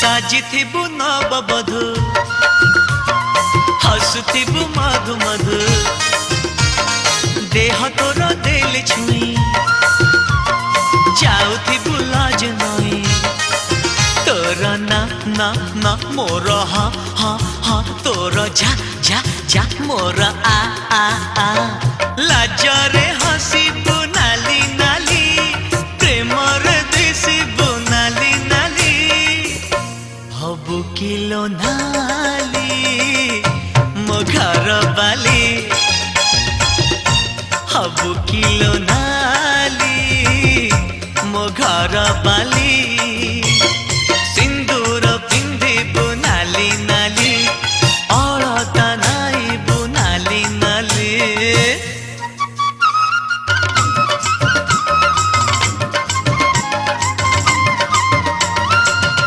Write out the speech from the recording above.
साजिथिबु नवबधू हसुथिबु मधु मधु देह तोर देले छुई जाउथिबु लाज नई तोर ना ना ना मोर हा हा हा तोर झा झा झा मोर आ आ आ लाजरे हसिबु नाली नाली प्रेमरे दिसिबु नाली नाली हबु किलो नाली मो घर बाली हबु किलो नाली मो घर बाली।